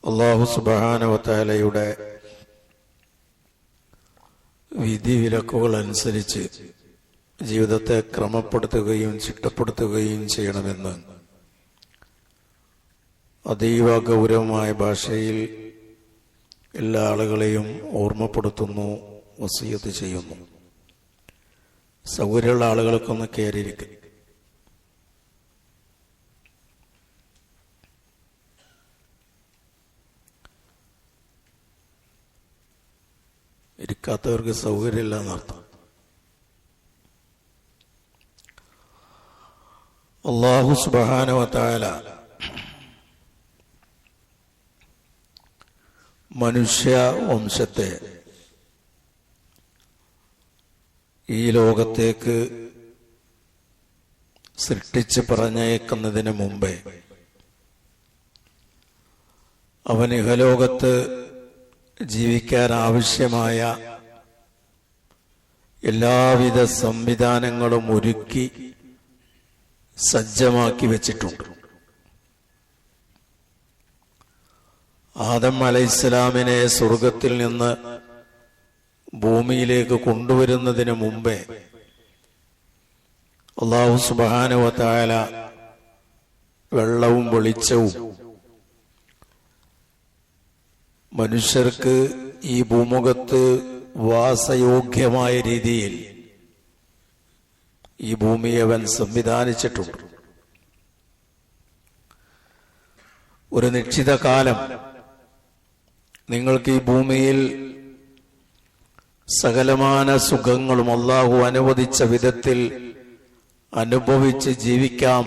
അല്ലാഹു സുബ്ഹാനഹു വ തആലയുടെ വിധിവിലക്കുകൾ അനുസരിച്ച് ജീവിതത്തെ ക്രമപ്പെടുത്തുകയും ചിട്ടപ്പെടുത്തുകയും ചെയ്യണമെന്ന് അതീവ ഗൗരവമായ ഭാഷയിൽ എല്ലാ ആളുകളെയും ഓർമ്മപ്പെടുത്തുന്നു, വസിയത്ത് ചെയ്യുന്നു. സൗകര്യമുള്ള ആളുകൾക്കൊന്ന് കയറിയിരിക്കും. ഇരിക്കാത്തവർക്ക് സൗകര്യമില്ല എന്നർത്ഥം. അല്ലാഹു സുബ്ഹാനഹു വ തആല മനുഷ്യ വംശത്തെ ഈ ലോകത്തേക്ക് സൃഷ്ടിച്ച് പറഞ്ഞയക്കുന്നതിന് മുമ്പേ അവൻ ഇഹലോകത്ത് ജീവിക്കാൻ ആവശ്യമായ എല്ലാവിധ സംവിധാനങ്ങളും ഒരുക്കി സജ്ജമാക്കി വെച്ചിട്ടുണ്ട്. ആദം അലൈഹിസ്സലാമിനെ സ്വർഗത്തിൽ നിന്ന് ഭൂമിയിലേക്ക് കൊണ്ടുവരുന്നതിന് മുമ്പേ അല്ലാഹു സുബ്ഹാനഹു വ തആല വെള്ളവും വെളിച്ചവും മനുഷ്യർക്ക് ഈ ഭൂമുഖത്ത് വാസയോഗ്യമായ രീതിയിൽ ഈ ഭൂമിയെ അവൻ സംവിധാനിച്ചിട്ടുണ്ട്. ഒരു നിശ്ചിത കാലം നിങ്ങൾക്ക് ഈ ഭൂമിയിൽ സകലമാന സുഖങ്ങളും അല്ലാഹു അനുവദിച്ച വിധത്തിൽ അനുഭവിച്ച് ജീവിക്കാം.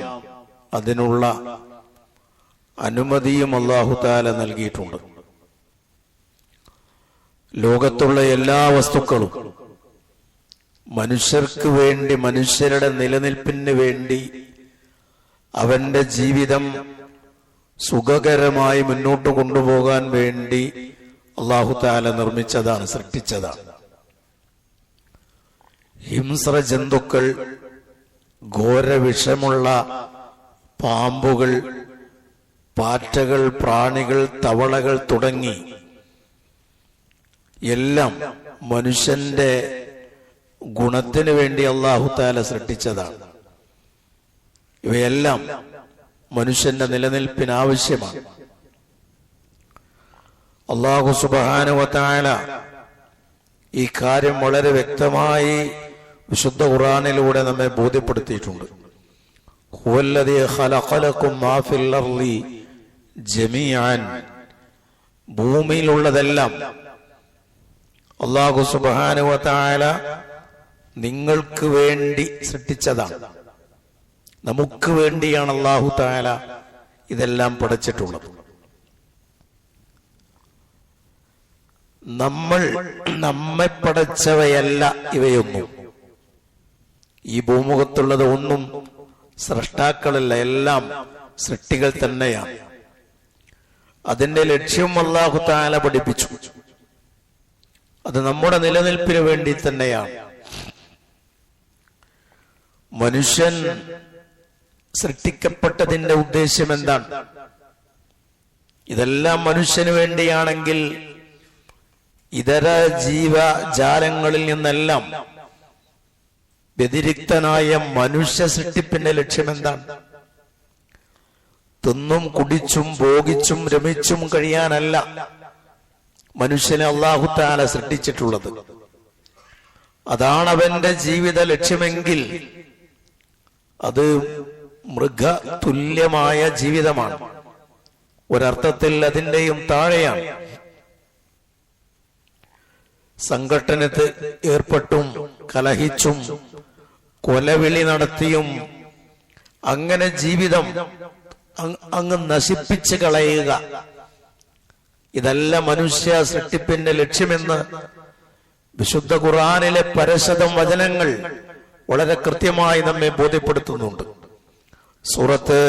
അതിനുള്ള അനുമതിയും അല്ലാഹു തആല നൽകിയിട്ടുണ്ട്. ലോകത്തുള്ള എല്ലാ വസ്തുക്കളും മനുഷ്യർക്ക് വേണ്ടി, മനുഷ്യരുടെ നിലനിൽപ്പിന് വേണ്ടി, അവന്റെ ജീവിതം സുഖകരമായി മുന്നോട്ട് കൊണ്ടുപോകാൻ വേണ്ടി അല്ലാഹു തആല നിർമ്മിച്ചതാണ്, സൃഷ്ടിച്ചതാണ്. ഹിംസ്ര ജന്തുക്കൾ, ഘോരവിഷമുള്ള പാമ്പുകൾ, പാറ്റകൾ, പ്രാണികൾ, തവളകൾ തുടങ്ങി എല്ലാം മനുഷ്യന്റെ ഗുണത്തിന് വേണ്ടി അല്ലാഹു തആല സൃഷ്ടിച്ചതാണ്. ഇവയെല്ലാം മനുഷ്യന്റെ നിലനിൽപ്പിന് ആവശ്യമാണ്. അല്ലാഹു സുബ്ഹാനഹു വ തആല ഈ കാര്യം വളരെ വ്യക്തമായി വിശുദ്ധ ഖുർആനിലൂടെ നമ്മെ ബോധ്യപ്പെടുത്തിയിട്ടുണ്ട്. ഹുവല്ലദീ ഖലഖലകും മാ ഫിൽ അർളി ജമീഅൻ, ഭൂമിയിലുള്ളതെല്ലാം അല്ലാഹു സുബ്ഹാനഹു വ തആല നിങ്ങൾക്ക് വേണ്ടി സൃഷ്ടിച്ചതാണ്. നമുക്ക് വേണ്ടിയാണ് അല്ലാഹു തആല ഇതെല്ലാം പടച്ചിട്ടുള്ളത്. നമ്മെ പടച്ചവയല്ല ഇവയൊന്നും. ഈ ഭൂമുഖത്തുള്ളത് ഒന്നും സ്രഷ്ടാക്കളല്ല, എല്ലാം സൃഷ്ടികൾ തന്നെയാണ്. അതിന്റെ ലക്ഷ്യം അല്ലാഹു തആല പഠിപ്പിച്ചു. അത് നമ്മുടെ നിലനിൽപ്പിന് വേണ്ടി തന്നെയാണ്. മനുഷ്യൻ സൃഷ്ടിക്കപ്പെട്ടതിന്റെ ഉദ്ദേശ്യം എന്താണ്? ഇതെല്ലാം മനുഷ്യന് വേണ്ടിയാണെങ്കിൽ ഇതര ജീവജാലങ്ങളിൽ നിന്നെല്ലാം വ്യതിരിക്തനായ മനുഷ്യ സൃഷ്ടിപ്പിന്റെ ലക്ഷ്യം എന്താണ്? തിന്നും കുടിച്ചും ഭോഗിച്ചും രമിച്ചും കഴിയാനല്ല മനുഷ്യനെ അല്ലാഹു തആല സൃഷ്ടിച്ചിട്ടുള്ളത്. അതാണ് അവന്റെ ജീവിത ലക്ഷ്യമെങ്കിൽ അത് മൃഗ തുല്യമായ ജീവിതമാണ്. ഒരർത്ഥത്തിൽ അതിന്റെയും താഴെയാണ്. സംഘട്ടനത്തിൽ ഏർപ്പെട്ടും കലഹിച്ചും കൊലവിളി നടത്തിയും അങ്ങനെ ജീവിതം അങ്ങ് നശിപ്പിച്ച് കളയുക, ഇതല്ല മനുഷ്യ സൃഷ്ടിപ്പിന്റെ ലക്ഷ്യമെന്ന് വിശുദ്ധ ഖുർആനിലെ പരശതം വചനങ്ങൾ വളരെ കൃത്യമായി നമ്മെ ബോധ്യപ്പെടുത്തുന്നുണ്ട്. സൂറത്ത്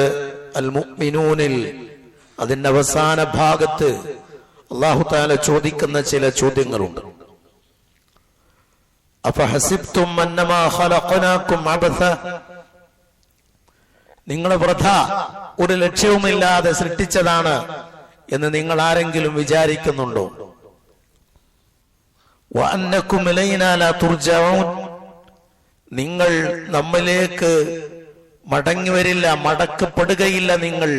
അൽ മുഅ്മിനൂനിൽ അതിന്റെ അവസാന ഭാഗത്ത് അല്ലാഹു തആല ചോദിക്കുന്ന ചില ചോദ്യങ്ങളുണ്ട്. അഫഹസിബ്തും അന്നമാ ഖലഖനാകും അബസ, നിങ്ങൾ വൃഥ ഒരു ലക്ഷ്യവുമില്ലാതെ സൃഷ്ടിച്ചതാണ് എന്ന് നിങ്ങൾ ആരെങ്കിലും വിചാരിക്കുന്നുണ്ടോ? വഅന്നകും ഇലൈനാ ലാ തുർജഊൻ, നിങ്ങൾ നമ്മിലേക്ക് മടങ്ങി വരില്ല, മടക്കപ്പെടുകയില്ല. നിങ്ങൾ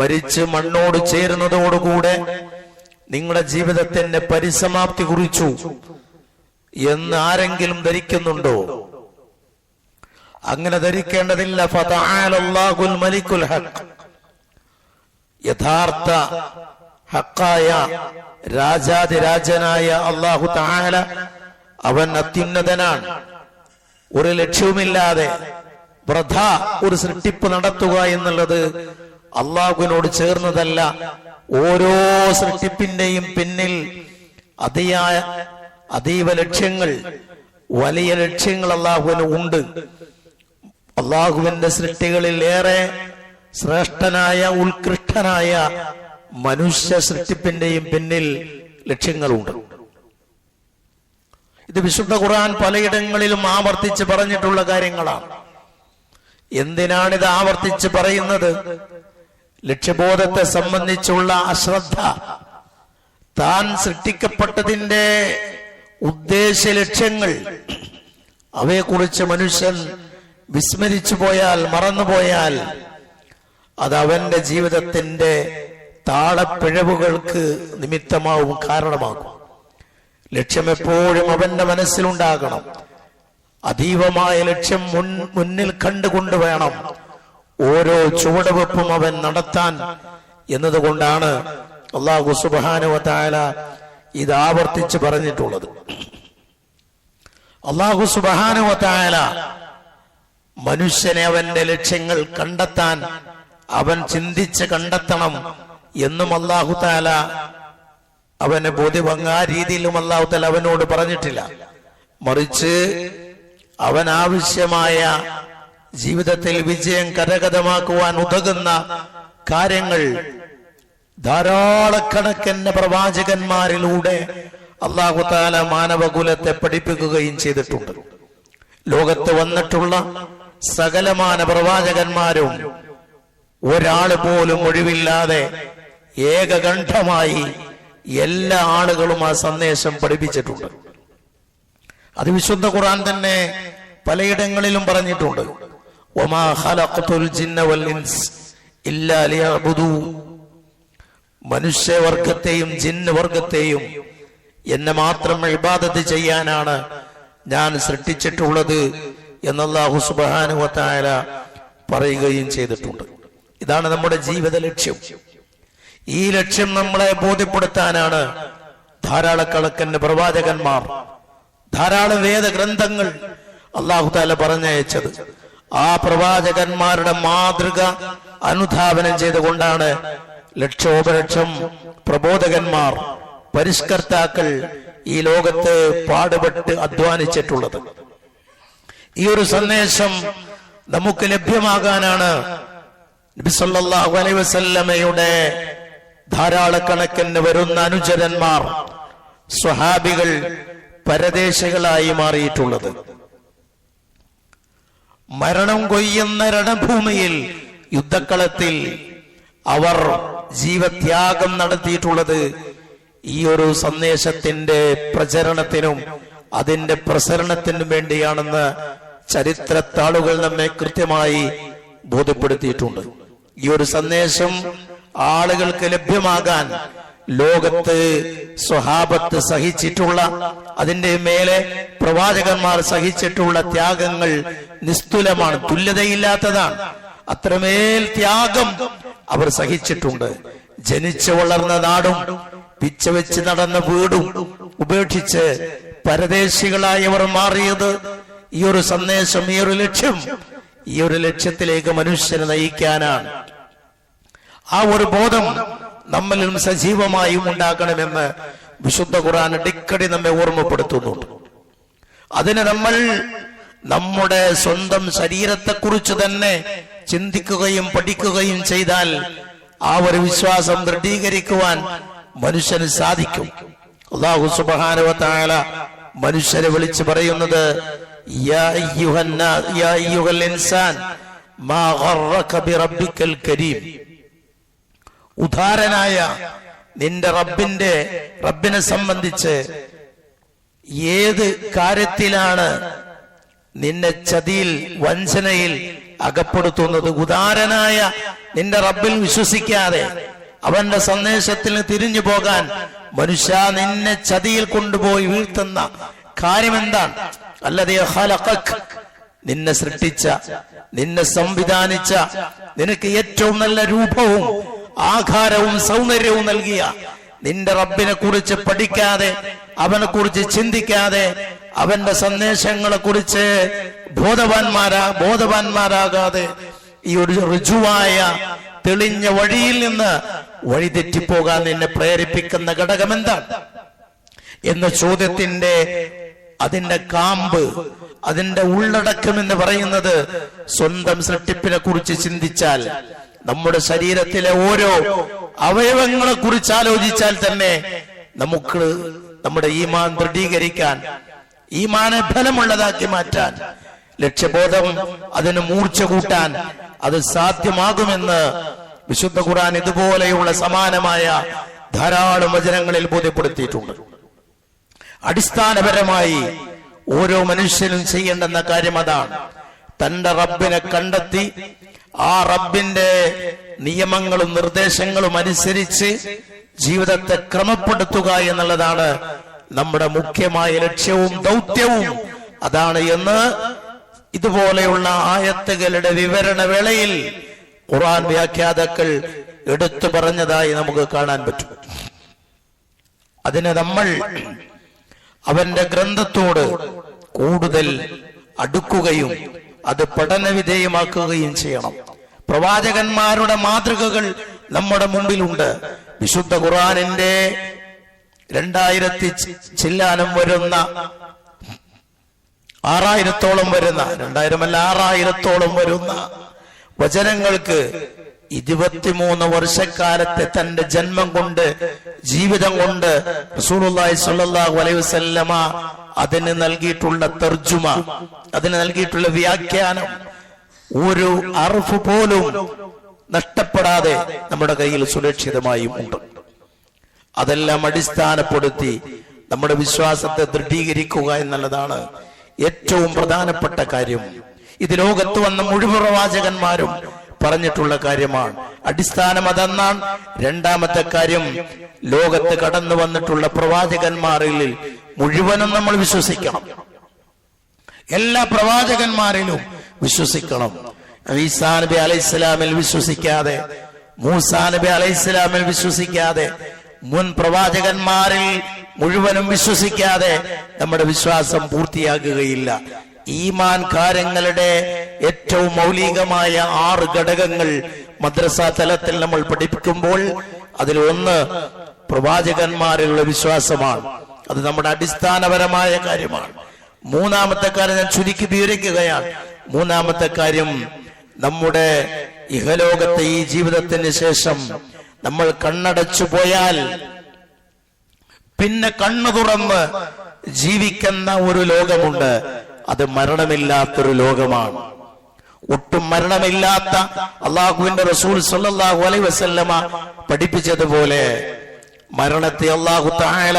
മരിച്ച് മണ്ണോട് ചേരുന്നതോടുകൂടെ നിങ്ങളുടെ ജീവിതത്തിന്റെ പരിസമാപ്തി കുറിച്ചു എന്ന് ആരെങ്കിലും ധരിക്കുന്നുണ്ടോ? അങ്ങനെ ധരിക്കേണ്ടതില്ല. ഫതആലല്ലാഹുൽ മലിക്കുൽ ഹഖ്, യഥാർത്ഥ ഹക്കായ രാജാതിരാജനായ അല്ലാഹു തആല അവൻ അത്യുന്നതനാണ്. ഒരു ലക്ഷ്യവുമില്ലാതെ വൃഥ ഒരു സൃഷ്ടിപ്പ് നടത്തുക എന്നുള്ളത് അള്ളാഹുവിനോട് ചേർന്നതല്ല. ഓരോ സൃഷ്ടിപ്പിന്റെയും പിന്നിൽ അതീവ ലക്ഷ്യങ്ങൾ, വലിയ ലക്ഷ്യങ്ങൾ അള്ളാഹുവിന് ഉണ്ട്. അള്ളാഹുവിന്റെ സൃഷ്ടികളിൽ ഏറെ ശ്രേഷ്ഠനായ ഉത്കൃഷ്ടനായ മനുഷ്യ സൃഷ്ടിപ്പിന്റെയും പിന്നിൽ ലക്ഷ്യങ്ങളുണ്ട്. ഇത് വിശുദ്ധ ഖുർആൻ പലയിടങ്ങളിലും ആവർത്തിച്ച് പറഞ്ഞിട്ടുള്ള കാര്യങ്ങളാണ്. എന്തിനാണിത് ആവർത്തിച്ച് പറയുന്നത്? ലക്ഷ്യബോധത്തെ സംബന്ധിച്ചുള്ള അശ്രദ്ധ, താൻ സൃഷ്ടിക്കപ്പെട്ടതിന്റെ ഉദ്ദേശ ലക്ഷ്യങ്ങൾ, അവയെക്കുറിച്ച് മനുഷ്യൻ വിസ്മരിച്ചു പോയാൽ, മറന്നുപോയാൽ അത് അവന്റെ ജീവിതത്തിന്റെ താളപ്പിഴവുകൾക്ക് നിമിത്തമാവും, കാരണമാകും. ലക്ഷ്യം എപ്പോഴും അവന്റെ മനസ്സിലുണ്ടാകണം. അതീവമായ ലക്ഷ്യം മുന്നിൽ കണ്ടുകൊണ്ട് വേണം ഓരോ ചുവടുവെപ്പും അവൻ നടത്താൻ എന്നതുകൊണ്ടാണ് അല്ലാഹു സുബ്ഹാനഹു വ തആല ഇത് ആവർത്തിച്ച് പറഞ്ഞിട്ടുള്ളത്. അല്ലാഹു സുബ്ഹാനഹു വ തആല മനുഷ്യനെ അവന്റെ ലക്ഷ്യങ്ങൾ കണ്ടെത്താൻ അവൻ ചിന്തിച്ച് കണ്ടെത്തണം എന്നും അല്ലാഹു തആല അവനെ ബോധ്യഭംഗ ആ രീതിയിലും അല്ലാഹു തആല അവനോട് പറഞ്ഞിട്ടില്ല. മറിച്ച് അവൻ ആവശ്യമായ ജീവിതത്തിൽ വിജയം കരഗതമാക്കുവാൻ ഉതകുന്ന കാര്യങ്ങൾ ധാരാളക്കണക്കിന് പ്രവാചകന്മാരിലൂടെ അല്ലാഹു തആല മാനവകുലത്തെ പഠിപ്പിക്കുകയും ചെയ്തിട്ടുണ്ട്. ലോകത്ത് വന്നിട്ടുള്ള സകലമാന പ്രവാചകന്മാരും ഒരാൾ പോലും ഒഴിവില്ലാതെ ഏകകണ്ഠമായി എല്ലാ ആളുകളും ആ സന്ദേശം പഠിപ്പിച്ചിട്ടുണ്ട്. അത് വിശുദ്ധ ഖുർആൻ തന്നെ പലയിടങ്ങളിലും പറഞ്ഞിട്ടുണ്ട്. വമാ ഖലഖതുൽ ജിന്ന വൽ ഇൻസ് ഇല്ലാ ലിയഅ്ബുദൂ, മനുഷ്യവർഗത്തെയും ജിന്ന് വർഗത്തെയും എന്നെ മാത്രം ഇബാദത്ത് ചെയ്യാനാണ് ഞാൻ സൃഷ്ടിച്ചിട്ടുള്ളത് എന്ന് അല്ലാഹു സുബ്ഹാനഹു വ തആല പറയുകയും ചെയ്തിട്ടുണ്ട്. ഇതാണ് നമ്മുടെ ജീവിത ലക്ഷ്യം. ഈ ലക്ഷ്യം നമ്മളെ ബോധ്യപ്പെടുത്താനാണ് ധാരാളക്കണക്കിന് പ്രവാചകന്മാർ, ധാരാളം വേദഗ്രന്ഥങ്ങൾ അല്ലാഹു തആല പറഞ്ഞയച്ചത്. ആ പ്രവാചകന്മാരുടെ മാതൃക അനുധാവനം ചെയ്തുകൊണ്ടാണ് ലക്ഷോപലക്ഷം പ്രബോധകന്മാർ, പരിഷ്കർത്താക്കൾ ഈ ലോകത്ത് പാടുപെട്ട് അധ്വാനിച്ചിട്ടുള്ളത്. ഈ ഒരു സന്ദേശം നമുക്ക് ലഭ്യമാകാനാണ് നബി സല്ലല്ലാഹു അലൈഹി വസല്ലമയുടെ ധാരാളക്കണക്കിന് വരുന്ന അനുചരന്മാർ, സ്വഹാബികൾ പരദേശികളായി മാറിയിട്ടുള്ളത്. മരണം കൊയ്യുന്ന രണഭൂമിയിൽ, യുദ്ധക്കളത്തിൽ അവർ ജീവത്യാഗം നടത്തിയിട്ടുള്ളത് ഈ ഒരു സന്ദേശത്തിന്റെ പ്രചരണത്തിനും അതിന്റെ പ്രസരണത്തിനും വേണ്ടിയാണെന്ന് ചരിത്രത്താളുകൾ നമ്മെ കൃത്യമായി ബോധ്യപ്പെടുത്തിയിട്ടുണ്ട്. ഈ ഒരു സന്ദേശം ആളുകൾക്ക് ലഭ്യമാകാൻ ലോകത്ത് സ്വഹാബത്ത് സഹിച്ചിട്ടുള്ള, അതിന്റെ മേലെ പ്രവാചകന്മാർ സഹിച്ചിട്ടുള്ള ത്യാഗങ്ങൾ നിസ്തുലമാണ്, തുല്യതയില്ലാത്തതാണ്. അത്രമേൽ ത്യാഗം അവർ സഹിച്ചിട്ടുണ്ട്. ജനിച്ചു വളർന്ന നാടും പിച്ചവെച്ച് നടന്ന വീടും ഉപേക്ഷിച്ച് പരദേശികളായി അവർ മാറിയത് ഈ ഒരു സന്ദേശം, ഈ ഒരു ലക്ഷ്യം, ഈ ഒരു ലക്ഷ്യത്തിലേക്ക് മനുഷ്യനെ നയിക്കാനാണ്. ആ ഒരു ബോധം നമ്മളിലും സജീവമായും ഉണ്ടാക്കണമെന്ന് വിശുദ്ധ ഖുർആൻ അടിക്കടി നമ്മെ ഓർമ്മപ്പെടുത്തുന്നുണ്ട്. അതിന് നമ്മൾ നമ്മുടെ സ്വന്തം ശരീരത്തെക്കുറിച്ച് തന്നെ ചിന്തിക്കുകയും പഠിക്കുകയും ചെയ്താൽ ആ ഒരു വിശ്വാസം ദൃഢീകരിക്കുവാൻ മനുഷ്യന് സാധിക്കും. അല്ലാഹു സുബ്ഹാനഹു വ തആല മനുഷ്യരെ വിളിച്ചു പറയുന്നത് യാ അയ്യുഹൽ ഇൻസാൻ മാ ഗറക ബിറബ്ബിക്കൽ കരീം. ഉദാരനായ നിന്റെ റബ്ബിനെ സംബന്ധിച്ച് ഏത് കാര്യത്തിലാണ് നിന്നെ ചതിയിൽ വഞ്ചനയിൽ അകപ്പെടുത്തുന്നത്? ഉദാരനായ നിന്റെ റബ്ബിൽ വിശ്വസിക്കാതെ അവന്റെ സന്ദേശത്തിൽ തിരിഞ്ഞു പോകാൻ മനുഷ്യ നിന്നെ ചതിയിൽ കൊണ്ടുപോയി വീഴ്ത്തുന്ന കാര്യം എന്താണ്? അല്ലദീ ഖലഖക്, നിന്നെ സൃഷ്ടിച്ച, നിന്നെ സംവിധാനിച്ച, നിനക്ക് ഏറ്റവും നല്ല രൂപവും ആകാരവും സൗന്ദര്യവും നൽകിയ നിന്റെ റബ്ബിനെ കുറിച്ച് പഠിക്കാതെ, അവനെ കുറിച്ച് ചിന്തിക്കാതെ, അവന്റെ സന്ദേശങ്ങളെ കുറിച്ച് ബോധവാന്മാരാകാതെ ഈ ഒരു ഋജുവായ തെളിഞ്ഞ വഴിയിൽ നിന്ന് വഴിതെറ്റിപ്പോകാൻ നിന്നെ പ്രേരിപ്പിക്കുന്ന ഘടകം എന്താണ് എന്ന ചോദ്യത്തിന്റെ അതിന്റെ കാമ്പ്, അതിന്റെ ഉള്ളടക്കം എന്ന് പറയുന്നത് സ്വന്തം സൃഷ്ടിപ്പിനെ കുറിച്ച് ചിന്തിച്ചാൽ, നമ്മുടെ ശരീരത്തിലെ ഓരോ അവയവങ്ങളെ കുറിച്ച് ആലോചിച്ചാൽ തന്നെ നമുക്ക് നമ്മുടെ ഈമാൻ ദൃഢീകരിക്കാൻ, ഈമാനെ ഫലമുള്ളതാക്കി മാറ്റാൻ, ലക്ഷ്യബോധം അതിന് മൂർച്ച കൂട്ടാൻ അത് സാധ്യമാകുമെന്ന് വിശുദ്ധ ഖുർആൻ ഇതുപോലെയുള്ള സമാനമായ ധാരാളം വചനങ്ങളിൽ ബോധ്യപ്പെടുത്തിയിട്ടുണ്ട്. അടിസ്ഥാനപരമായി ഓരോ മനുഷ്യനും ചെയ്യേണ്ടുന്ന കാര്യം അതാണ്. തന്റെ റബ്ബിനെ കണ്ടെത്തി ആ റബ്ബിന്റെ നിയമങ്ങളും നിർദ്ദേശങ്ങളും അനുസരിച്ച് ജീവിതത്തെ ക്രമപ്പെടുത്തുക എന്നുള്ളതാണ് നമ്മുടെ മുഖ്യമായ ലക്ഷ്യവും ദൗത്യവും. അതാണ് എന്ന് ഇതുപോലെയുള്ള ആയത്തുകളുടെ വിവരണ വേളയിൽ ഖുർആൻ വ്യാഖ്യാതാക്കൾ എടുത്തു പറഞ്ഞതായി നമുക്ക് കാണാൻ പറ്റും. അതിന് നമ്മൾ അവന്റെ ഗ്രന്ഥത്തോട് കൂടുതൽ അടുക്കുകയും അത് പഠന വിധേയമാക്കുകയും ചെയ്യണം. പ്രവാചകന്മാരുടെ മാതൃകകൾ നമ്മുടെ മുമ്പിലുണ്ട്. വിശുദ്ധ ഖുർആനിന്റെ 2000 ചില്ലാനം വരുന്ന 6000-ഓളം വരുന്ന 2000-6,000-ഓളം വരുന്ന വചനങ്ങൾക്ക് 23 വർഷക്കാലത്തെ തന്റെ ജന്മം കൊണ്ട്, ജീവിതം കൊണ്ട് റസൂലുള്ളാഹി സ്വല്ലല്ലാഹു അലൈഹി വസല്ലമ അതിന് നൽകിയിട്ടുള്ള തർജുമ, അതിന് നൽകിയിട്ടുള്ള വ്യാഖ്യാനം ഒരു അർഫ് പോലും നഷ്ടപ്പെടാതെ നമ്മുടെ കയ്യിൽ സുരക്ഷിതമായും ഉണ്ട്. അതെല്ലാം അടിസ്ഥാനപ്പെടുത്തി നമ്മുടെ വിശ്വാസത്തെ ദൃഢീകരിക്കുക എന്നുള്ളതാണ് ഏറ്റവും പ്രധാനപ്പെട്ട കാര്യം. ഇത് ലോകത്ത് വന്ന മുഴുവൻ പ്രവാചകന്മാരും പറഞ്ഞിട്ടുള്ള കാര്യമാണ്. അടിസ്ഥാനം അതെന്നാണ്. രണ്ടാമത്തെ കാര്യം, ലോകത്ത് കടന്നു വന്നിട്ടുള്ള പ്രവാചകന്മാരിൽ മുഴുവനും നമ്മൾ വിശ്വസിക്കണം. എല്ലാ പ്രവാചകന്മാരിലും വിശ്വസിക്കണം. ഈസാ നബി അലൈഹിസ്സലാമിൽ വിശ്വസിക്കാതെ, മൂസാ നബി അലൈഹിസ്സലാമിൽ വിശ്വസിക്കാതെ, മുൻ പ്രവാചകന്മാരിൽ മുഴുവനും വിശ്വസിക്കാതെ നമ്മുടെ വിശ്വാസം പൂർത്തിയാകുകയില്ല. ഈമാൻ കാര്യങ്ങളുടെ ഏറ്റവും മൗലികമായ 6 ഘടകങ്ങൾ മദ്രസ തലത്തിൽ നമ്മൾ പഠിപ്പിക്കുമ്പോൾ അതിൽ ഒന്ന് പ്രവാചകന്മാരിലുള്ള വിശ്വാസമാണ്. അത് നമ്മുടെ അടിസ്ഥാനപരമായ കാര്യമാണ്. മൂന്നാമത്തെ കാര്യം ഞാൻ ചുരുക്കി വിവരിക്കുകയാണ്. മൂന്നാമത്തെ കാര്യം, നമ്മുടെ ഇഹലോകത്തെ ഈ ജീവിതത്തിന് ശേഷം നമ്മൾ കണ്ണടച്ചു പോയാൽ പിന്നെ കണ്ണു തുറന്ന് ജീവിക്കുന്ന ഒരു ലോകമുണ്ട്. അത് മരണമില്ലാത്തൊരു ലോകമാണ്. ഒട്ടും മരണമില്ലാത്ത അള്ളാഹുവിന്റെ റസൂൽ സ്വല്ലല്ലാഹു അലൈഹി വസല്ലമ പഠിപ്പിച്ചതുപോലെ മരണത്തെ അള്ളാഹു തആല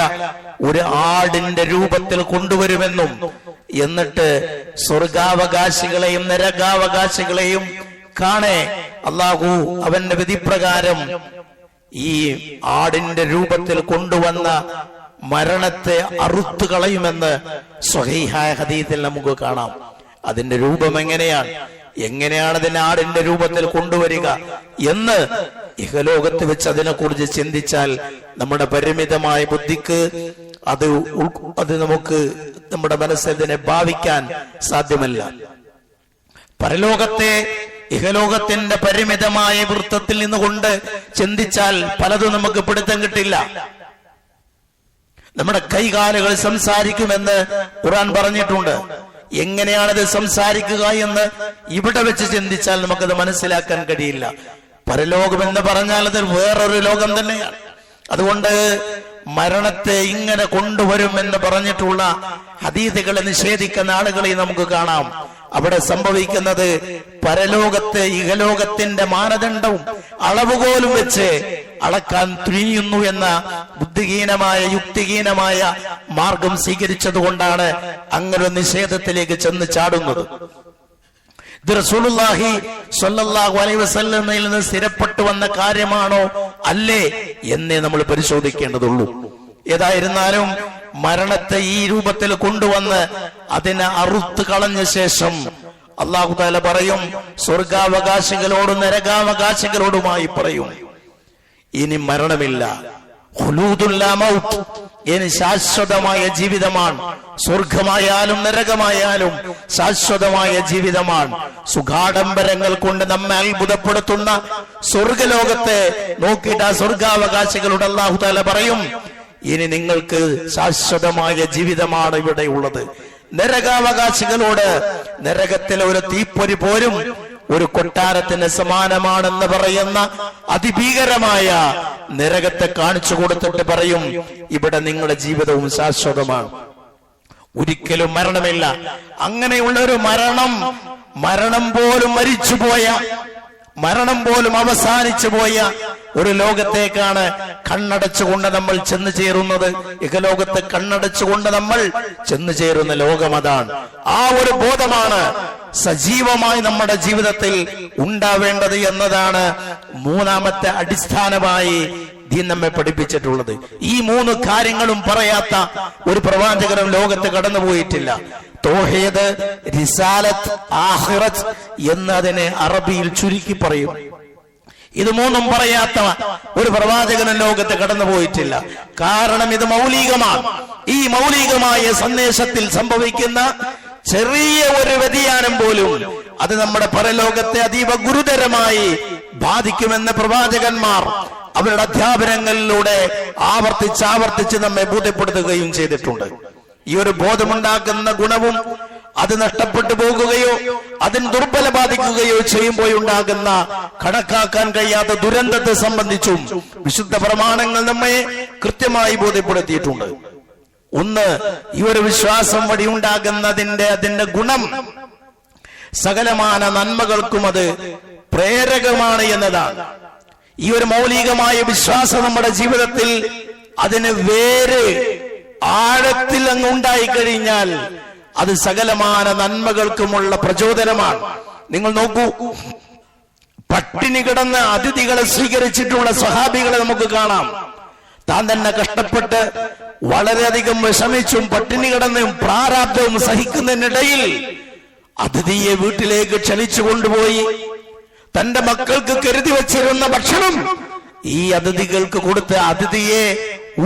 ഒരു ആടിന്റെ രൂപത്തിൽ കൊണ്ടുവരുമെന്നും, എന്നിട്ട് സ്വർഗാവകാശികളെയും നരകാവകാശികളെയും കാണേ അള്ളാഹു അവന്റെ വിധിപ്രകാരം ഈ ആടിന്റെ രൂപത്തിൽ കൊണ്ടുവന്ന മരണത്തെ അറുത്തു കളയുമെന്ന് സ്വഹീഹായ ഹദീസിൽ നമുക്ക് കാണാം. അതിന്റെ രൂപം എങ്ങനെയാണ് അതിനെ ആടിന്റെ രൂപത്തിൽ കൊണ്ടുവരിക എന്ന് ഇഹലോകത്ത് വെച്ച് അതിനെക്കുറിച്ച് ചിന്തിച്ചാൽ നമ്മുടെ പരിമിതമായ ബുദ്ധിക്ക് അത് നമുക്ക് നമ്മുടെ മനസ്സിനെ ഭാവിക്കാൻ സാധ്യമല്ല. പരലോകത്തെ ഇഹലോകത്തിന്റെ പരിമിതമായ വൃത്തത്തിൽ നിന്നുകൊണ്ട് ചിന്തിച്ചാൽ പലതും നമുക്ക് പിടുത്തം കിട്ടില്ല. നമ്മുടെ കൈകാലുകൾ സംസാരിക്കുമെന്ന് ഖുർആൻ പറഞ്ഞിട്ടുണ്ട്. എങ്ങനെയാണത് സംസാരിക്കുക എന്ന് ഇവിടെ വെച്ച് ചിന്തിച്ചാൽ നമുക്കത് മനസ്സിലാക്കാൻ കഴിയില്ല. പരലോകം എന്ന് പറഞ്ഞാൽ അത് വേറൊരു ലോകം തന്നെയാണ്. അതുകൊണ്ട് മരണത്തെ ഇങ്ങനെ കൊണ്ടുവരും എന്ന് പറഞ്ഞിട്ടുള്ള ഹദീസുകളെ നിഷേധിക്കുന്ന ആളുകളെ നമുക്ക് കാണാം. അവിടെ സംഭവിക്കുന്നത് പരലോകത്തെ ഇഹലോകത്തിന്റെ മാനദണ്ഡവും അളവുകോലും വെച്ച് അളക്കാൻ തുനിയുന്നു എന്ന ബുദ്ധിഹീനമായ യുക്തിഹീനമായ മാർഗം സ്വീകരിച്ചതുകൊണ്ടാണ് അങ്ങനെ നിഷേധത്തിലേക്ക് ചെന്ന് ചാടുന്നത്. ഇത് റസൂലുള്ളാഹി സ്വല്ലല്ലാഹു അലൈഹി വസല്ലമയിൽ നിന്ന് സ്ഥിരപ്പെട്ടു വന്ന കാര്യമാണോ അല്ലേ എന്നേ നമ്മൾ പരിശോധിക്കേണ്ടതുള്ളൂ. ഏതായിരുന്നാലും മരണത്തെ ഈ രൂപത്തിൽ കൊണ്ടുവന്ന് അതിനെ അറുത്ത് കളഞ്ഞ ശേഷം അല്ലാഹു തആല പറയും, സ്വർഗാവകാശികളോടും നരകാവകാശികളോടുമായി പറയും, ഇനി മരണമില്ല, ഖുലൂദുൽ ലാ മൗത്ത്, ഇനി ശാശ്വതമായ ജീവിതമാണ്. സ്വർഗമായാലും നരകമായാലും ശാശ്വതമായ ജീവിതമാണ്. സുഖാഡംബരങ്ങൾ കൊണ്ട് നമ്മെ അത്ഭുതപ്പെടുത്തുന്ന സ്വർഗലോകത്തെ നോക്കിയിട്ട് ആ സ്വർഗാവകാശികളോട് അല്ലാഹു തആല പറയും, ഇനി നിങ്ങൾക്ക് ശാശ്വതമായ ജീവിതമാണ് ഇവിടെ ഉള്ളത്. നരകാവകാശികളോട് നരകത്തിലെ ഒരു തീപ്പൊരി പോലും ഒരു കൊട്ടാരത്തിന് സമാനമാണെന്ന് പറയുന്ന അതിഭീകരമായ നരകത്തെ കാണിച്ചു കൊടുത്തിട്ട് പറയും, ഇവിടെ നിങ്ങളുടെ ജീവിതവും ശാശ്വതമാണ്, ഒരിക്കലും മരണമില്ല. അങ്ങനെയുള്ള ഒരു മരണം പോലും മരിച്ചുപോയ, മരണം പോലും അവസാനിച്ചു പോയ ഒരു ലോകത്തേക്കാണ് കണ്ണടച്ചുകൊണ്ട് നമ്മൾ ചെന്നു ചേരുന്നത്. ഇഹലോകത്ത് കണ്ണടച്ചുകൊണ്ട് നമ്മൾ ചെന്നു ചേരുന്ന ലോകം അതാണ്. ആ ഒരു ബോധമാണ് സജീവമായി നമ്മുടെ ജീവിതത്തിൽ ഉണ്ടാവേണ്ടത് എന്നതാണ് മൂന്നാമത്തെ അടിസ്ഥാനമായി ദീൻ നമ്മെ പഠിപ്പിച്ചിട്ടുള്ളത്. ഈ മൂന്ന് കാര്യങ്ങളും പറയാത്ത ഒരു പ്രവാചകനും ലോകത്ത് കടന്നുപോയിട്ടില്ല. തൗഹീദ്, റിസാലത്ത്, ആഖിറത്ത് എന്നതിനെ അറബിയിൽ ചുരുക്കി പറയും. ഇത് മൂന്നും പറയാത്ത ഒരു പ്രവാചകനും ലോകത്ത് കടന്നുപോയിട്ടില്ല. കാരണം ഇത് മൗലികമാണ്. ഈ മൗലികമായ സന്ദേശത്തിൽ സംഭവിക്കുന്ന ചെറിയ ഒരു വ്യതിയാനം പോലും അത് നമ്മുടെ പരലോകത്തെ അതീവ ഗുരുതരമായി ബാധിക്കുമെന്ന് പ്രവാചകന്മാർ അവരുടെ അധ്യാപനങ്ങളിലൂടെ ആവർത്തിച്ച് നമ്മെ ബോധ്യപ്പെടുത്തുകയും ചെയ്തിട്ടുണ്ട്. ഈ ഒരു ബോധമുണ്ടാക്കുന്ന ഗുണവും അത് നഷ്ടപ്പെട്ടു പോകുകയോ അതിന് ദുർബല ബാധിക്കുകയോ ചെയ്യുമ്പോഴുണ്ടാകുന്ന കണക്കാക്കാൻ കഴിയാത്ത ദുരന്തത്തെ സംബന്ധിച്ചും വിശുദ്ധ പ്രമാണങ്ങൾ നമ്മെ കൃത്യമായി ബോധ്യപ്പെടുത്തിയിട്ടുണ്ട്. ഒന്ന്, ഈ ഒരു വിശ്വാസം വഴി ഉണ്ടാകുന്നതിന്റെ ഗുണം സകലമാന നന്മകൾക്കും അത് പ്രേരകമാണ് എന്നതാണ്. ഈ ഒരു മൗലികമായ വിശ്വാസം നമ്മുടെ ജീവിതത്തിൽ അതിന് വേര് ആഴത്തിൽ അങ്ങ് ഉണ്ടായി കഴിഞ്ഞാൽ അത് സകലമാന നന്മകൾക്കുമുള്ള പ്രചോദനമാണ്. നിങ്ങൾ നോക്കൂ, പട്ടിണി കിടന്ന് അതിഥികളെ സ്വീകരിച്ചിട്ടുള്ള സ്വഹാബികളെ നമുക്ക് കാണാം. താൻ തന്നെ കഷ്ടപ്പെട്ട് വളരെയധികം വിഷമിച്ചും പട്ടിണി കിടന്നും പ്രാരാബ്ദവും സഹിക്കുന്നതിനിടയിൽ അതിഥിയെ വീട്ടിലേക്ക് ക്ഷണിച്ചു കൊണ്ടുപോയി തന്റെ മക്കൾക്ക് കരുതി വച്ചിരുന്ന ഭക്ഷണം ഈ അതിഥികൾക്ക് കൊടുത്ത് അതിഥിയെ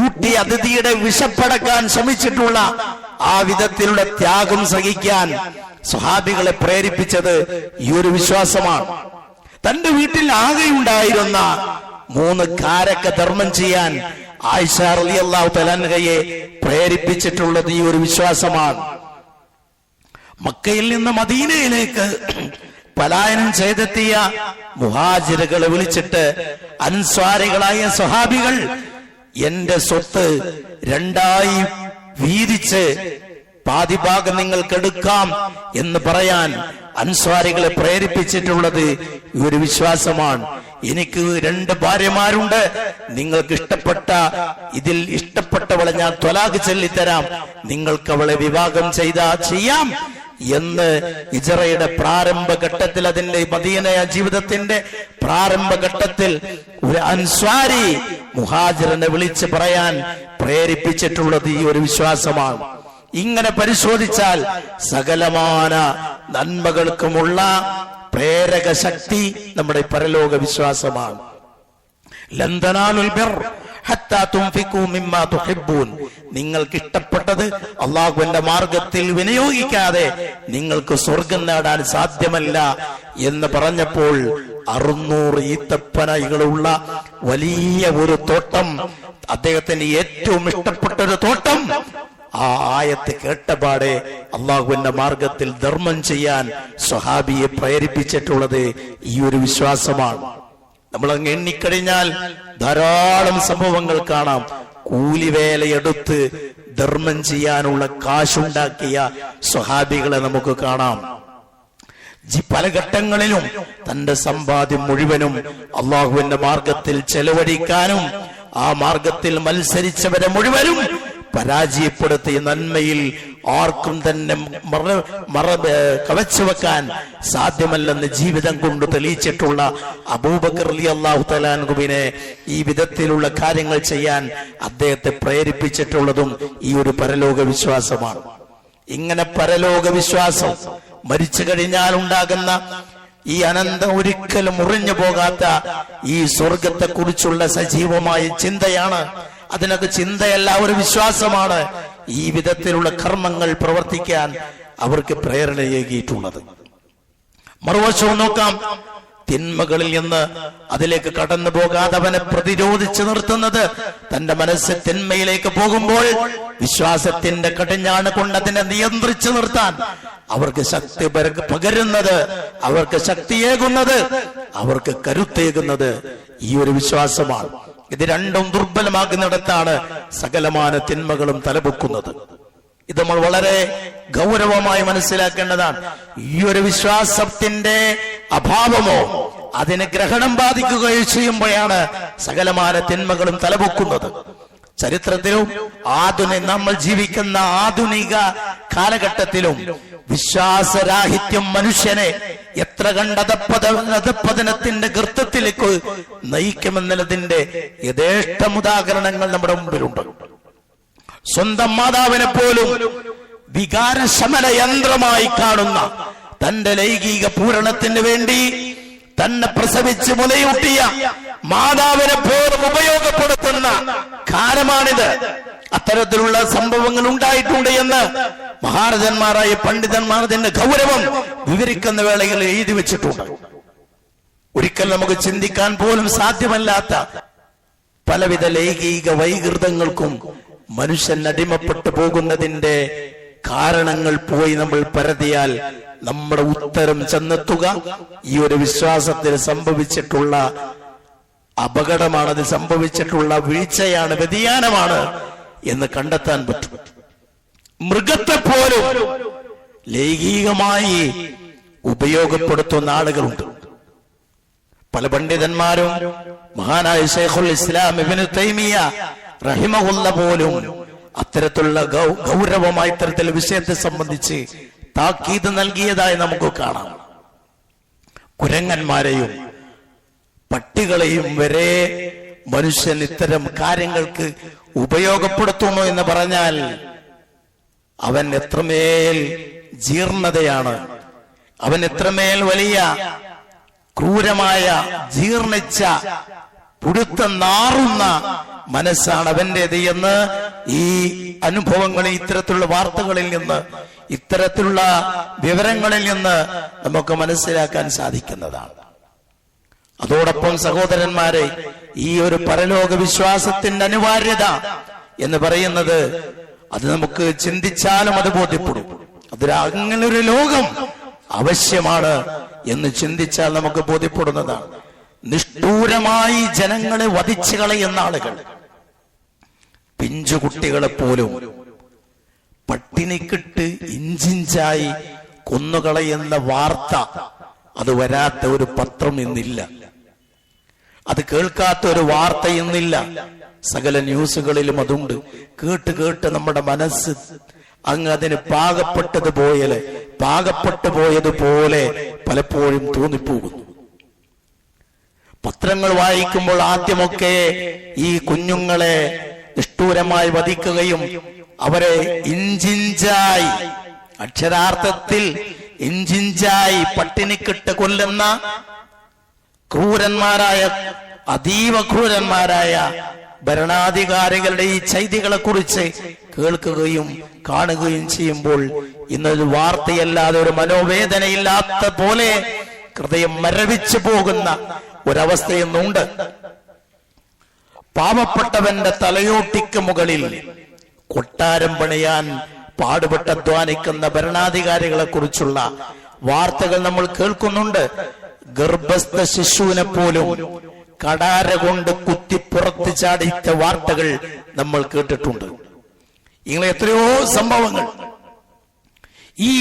ഊട്ടി അതിഥിയുടെ വിശപ്പടക്കാൻ ശ്രമിച്ചിട്ടുള്ള ആ വിധത്തിലുള്ള ത്യാഗം സഹിക്കാൻ സ്വഹാബികളെ പ്രേരിപ്പിച്ചത് ഈ ഒരു വിശ്വാസമാണ്. തന്റെ വീട്ടിൽ ആകെയുണ്ടായിരുന്ന 3 കാരക്ക ധർമ്മം ചെയ്യാൻ ആയിഷ റളിയല്ലാഹു തആല അൻഹയെ പ്രേരിപ്പിച്ചിട്ടുള്ളത് ഈ ഒരു വിശ്വാസമാണ്. മക്കയിൽ നിന്ന് മദീനയിലേക്ക് പലായനം ചെയ്തെത്തിയ മുഹാജിറുകളെ വിളിച്ചിട്ട് അൻസ്വാരികളായ സ്വഹാബികൾ എന്റെ സ്വത്ത് 2ആയി വീതിച്ച് പാതിഭാഗം നിങ്ങൾക്ക് എടുക്കാം എന്ന് പറയാൻ അൻസ്വാരികളെ പ്രേരിപ്പിച്ചിട്ടുള്ളത് ഈ ഒരു വിശ്വാസമാണ്. എനിക്ക് 2 ഭാര്യമാരുണ്ട്, നിങ്ങൾക്ക് ഇതിൽ ഇഷ്ടപ്പെട്ടവളെ ഞാൻ ത്വലാഖ് ചൊല്ലിത്തരാം, നിങ്ങൾക്ക് അവളെ വിവാഹം ചെയ്യാം എന്ന് ഹിജ്റയുടെ പ്രാരംഭഘട്ടത്തിൽ, അതിന്റെ മദീന ജീവിതത്തിന്റെ പ്രാരംഭഘട്ടത്തിൽ ഒരു അൻസ്വാരി മുഹാജിറിനെ വിളിച്ച് പറയാൻ പ്രേരിപ്പിച്ചിട്ടുള്ളത് ഈ ഒരു വിശ്വാസമാണ്. ഇങ്ങനെ പരിശോധിച്ചാൽ സകലമാന നന്മകൾക്കുമുള്ള പ്രേരക ശക്തി നമ്മുടെ പരലോക വിശ്വാസമാണ്. ലൻ തനാലുൽ ബിർ ഹത്താ തുൻഫിഖൂ മിമ്മാ തുഹിബ്ബൂൻ, നിങ്ങൾക്ക് ഇഷ്ടപ്പെട്ടത് അല്ലാഹുവിന്റെ മാർഗത്തിൽ വിനിയോഗിക്കാതെ നിങ്ങൾക്ക് സ്വർഗം നേടാൻ സാധ്യമല്ല എന്ന് പറഞ്ഞപ്പോൾ 600 ഈത്തപ്പനകളുള്ള വലിയ ഒരു തോട്ടം, അദ്ദേഹത്തിന് ഏറ്റവും ഇഷ്ടപ്പെട്ട ഒരു തോട്ടം, ആ ആയത്ത് കേട്ടപാടെ അള്ളാഹുവിന്റെ മാർഗത്തിൽ ധർമ്മം ചെയ്യാൻ സ്വഹാബിയെ പ്രേരിപ്പിച്ചിട്ടുള്ളത് ഈ ഒരു വിശ്വാസമാണ്. നമ്മൾ അങ്ങ് എണ്ണിക്കഴിഞ്ഞാൽ ധാരാളം സംഭവങ്ങൾ കാണാം. കൂലിവേലയെടുത്ത് ധർമ്മം ചെയ്യാനുള്ള കാശുണ്ടാക്കിയ സ്വഹാബികളെ നമുക്ക് കാണാം. പല ഘട്ടങ്ങളിലും തന്റെ സമ്പാദ്യം മുഴുവനും അള്ളാഹുവിന്റെ മാർഗത്തിൽ ചെലവഴിക്കാനും ആ മാർഗത്തിൽ മത്സരിച്ചവരെ മുഴുവനും പരാജയപ്പെടുത്തിയ നന്മയിൽ ആർക്കും തന്നെ കവച്ചു വെക്കാൻ സാധ്യമല്ലെന്ന് ജീവിതം കൊണ്ട് തെളിയിച്ചിട്ടുള്ള അബൂബക്കർ റളിയല്ലാഹു തആല അൻഹുവിനെ ഈ വിധത്തിലുള്ള കാര്യങ്ങൾ ചെയ്യാൻ അദ്ദേഹത്തെ പ്രേരിപ്പിച്ചിട്ടുള്ളതും ഈ ഒരു പരലോക വിശ്വാസമാണ്. ഇങ്ങനെ പരലോക വിശ്വാസം മരിച്ചു കഴിഞ്ഞാൽ ഉണ്ടാകുന്ന ഈ ഒരിക്കലും മുറിഞ്ഞു പോകാത്ത ഈ സ്വർഗത്തെ കുറിച്ചുള്ള സജീവമായ ചിന്തയാണ്. അതിനൊക്കെ ചിന്തയല്ല, ഒരു വിശ്വാസമാണ് ഈ വിധത്തിലുള്ള കർമ്മങ്ങൾ പ്രവർത്തിക്കാൻ അവർക്ക് പ്രേരണയേകിയിട്ടുള്ളത്. മറുവശവും നോക്കാം, തിന്മകളിൽ നിന്ന് അതിലേക്ക് കടന്നു പോകാതെ അവനെ പ്രതിരോധിച്ചു നിർത്തുന്നത്, തന്റെ മനസ്സ് തിന്മയിലേക്ക് പോകുമ്പോൾ വിശ്വാസത്തിന്റെ കടിഞ്ഞാണ് കൊണ്ട് അതിനെ നിയന്ത്രിച്ചു നിർത്താൻ അവർക്ക് ശക്തി പകരുന്നത്, അവർക്ക് ശക്തിയേകുന്നത്, അവർക്ക് കരുത്തേകുന്നത് ഈ ഒരു വിശ്വാസമാണ്. ഇത് രണ്ടും ദുർബലമാകുന്നിടത്താണ് സകലമാന തിന്മകളും തലപൊക്കുന്നത്. ഇത് നമ്മൾ വളരെ ഗൗരവമായി മനസ്സിലാക്കേണ്ടതാണ്. ഈ ഒരു വിശ്വാസത്തിന്റെ അഭാവമോ അതിന് ഗ്രഹണം ബാധിക്കുകയോ ചെയ്യുമ്പോഴാണ് സകലമാന തിന്മകളും തലപൊക്കുന്നത്. ചരിത്രത്തിലും നമ്മൾ ജീവിക്കുന്ന ആധുനിക കാലഘട്ടത്തിലും വിശ്വാസരാഹിത്യം മനുഷ്യനെ എത്ര കണ്ട അധപ്പതനത്തിന്റെ ഗർത്തത്തിലേക്ക് നയിക്കുമെന്നതിന്റെ യഥേഷ്ടം ഉദാഹരണങ്ങൾ നമ്മുടെ മുമ്പിലുണ്ട്. സ്വന്തം മാതാവിനെ പോലും വികാരശമന യന്ത്രമായി കാണുന്ന, തന്റെ ലൈംഗിക പൂരണത്തിന് വേണ്ടി തന്നെ പ്രസവിച്ച് മുലയൂട്ടിയ മാതാവിനെ പോലും ഉപയോഗപ്പെടുത്തുന്ന കാലമാണിത്. അത്തരത്തിലുള്ള സംഭവങ്ങൾ ഉണ്ടായിട്ടുണ്ട് എന്ന് മഹാരഥന്മാരായ പണ്ഡിതന്മാർ ഇതിന്റെ ഗൗരവം വിവരിക്കുന്ന വേളയിൽ എഴുതി വെച്ചിട്ടുണ്ട്. ഒരിക്കൽ നമുക്ക് ചിന്തിക്കാൻ പോലും സാധ്യമല്ലാത്ത പലവിധ ലൈംഗിക വൈകൃതങ്ങൾക്കും മനുഷ്യൻ അടിമപ്പെട്ടു പോകുന്നതിന്റെ കാരണങ്ങൾ പോയി നമ്മൾ പരതിയാൽ നമ്മുടെ ഉത്തരം ചെന്നെത്തുക ഈ ഒരു വിശ്വാസത്തിൽ സംഭവിച്ചിട്ടുള്ള അപകടമാണ്, അത് സംഭവിച്ചിട്ടുള്ള വീഴ്ചയാണ്, വ്യതിയാനമാണ് എന്ന് കണ്ടെത്താൻ പറ്റും. മൃഗത്തെ പോലും ലൈംഗികമായി ഉപയോഗപ്പെടുത്തുന്ന ആളുകളുണ്ട്. പല പണ്ഡിതന്മാരും മഹാനായ ശൈഖുൽ ഇസ്ലാം ഇബ്നു തൈമിയ റഹിമഹുല്ല പോലും അത്തരത്തിലുള്ള ഗൗരവമായ ഇത്തരത്തിലുള്ള വിഷയത്തെ സംബന്ധിച്ച് താക്കീത് നൽകിയതായി നമുക്ക് കാണാം. കുരങ്ങന്മാരെയും പട്ടികളെയും വരെ മനുഷ്യൻ ഇത്തരം കാര്യങ്ങൾക്ക് ഉപയോഗപ്പെടുത്തുന്നു എന്ന് പറഞ്ഞാൽ അവൻ എത്രമേൽ ജീർണതയാണ്, അവൻ എത്രമേൽ വലിയ ക്രൂരമായ ജീർണിച്ച പുടുത്തം നാറുന്ന മനസ്സാണ് അവൻ്റെത് എന്ന് ഈ അനുഭവങ്ങളിൽ, ഇത്തരത്തിലുള്ള വാർത്തകളിൽ നിന്ന്, ഇത്തരത്തിലുള്ള വിവരങ്ങളിൽ നിന്ന് നമുക്ക് മനസ്സിലാക്കാൻ സാധിക്കുന്നതാണ്. അതോടൊപ്പം സഹോദരന്മാരെ, ഈ ഒരു പരലോക വിശ്വാസത്തിന്റെ അനിവാര്യത എന്ന് പറയുന്നത് അത് നമുക്ക് ചിന്തിച്ചാലും അത് ബോധ്യപ്പെടും. അങ്ങനൊരു ലോകം ആവശ്യമാണ് എന്ന് ചിന്തിച്ചാൽ നമുക്ക് ബോധ്യപ്പെടുന്നതാണ്. നിഷ്ഠൂരമായി ജനങ്ങളെ വധിച്ചു കളയുന്ന ആളുകൾ, പിഞ്ചുകുട്ടികളെ പോലും പട്ടിണിക്കിട്ട് ഇഞ്ചിഞ്ചായി കൊന്നുകളയുന്ന വാർത്ത അത് വരാത്ത ഒരു പത്രം ഇന്നില്ല, അത് കേൾക്കാത്ത ഒരു വാർത്ത ഇന്നില്ല. സകല ന്യൂസുകളിലും അതുണ്ട്. കേട്ട് കേട്ട് നമ്മുടെ മനസ്സ് അങ്ങ് അതിന് പാകപ്പെട്ടു പോയതുപോലെ പലപ്പോഴും തോന്നിപ്പോകുന്നു. പത്രങ്ങൾ വായിക്കുമ്പോൾ ആദ്യമൊക്കെ ഈ കുഞ്ഞുങ്ങളെ നിഷ്ഠൂരമായി വധിക്കുകയും അവരെ ഇഞ്ചിഞ്ചായി, അക്ഷരാർത്ഥത്തിൽ ഇഞ്ചിഞ്ചായി പട്ടിണിക്കിട്ട് കൊല്ലുന്ന ക്രൂരന്മാരായ, അതീവ ക്രൂരന്മാരായ ഭരണാധികാരികളുടെ ഈ ചെയ്തികളെ കുറിച്ച് കേൾക്കുകയും കാണുകയും ചെയ്യുമ്പോൾ ഇന്നൊരു വാർത്തയല്ലാതെ ഒരു മനോവേദനയില്ലാത്ത പോലെ ഹൃദയം മരവിച്ചു പോകുന്ന ഒരവസ്ഥയൊന്നുണ്ട്. പാവപ്പെട്ടവന്റെ തലയോട്ടിക്ക് മുകളിൽ കൊട്ടാരം പണിയാൻ പാടുപെട്ട് അധ്വാനിക്കുന്ന ഭരണാധികാരികളെ കുറിച്ചുള്ള വാർത്തകൾ നമ്മൾ കേൾക്കുന്നുണ്ട്. ഗർഭസ്ഥ ശിശുവിനെ പോലും കടാര കൊണ്ട് കുത്തി പുറത്ത് ചാടിച്ച വാർത്തകൾ നമ്മൾ കേട്ടിട്ടുണ്ട്. ഇങ്ങനെ എത്രയോ സംഭവങ്ങൾ. ഈ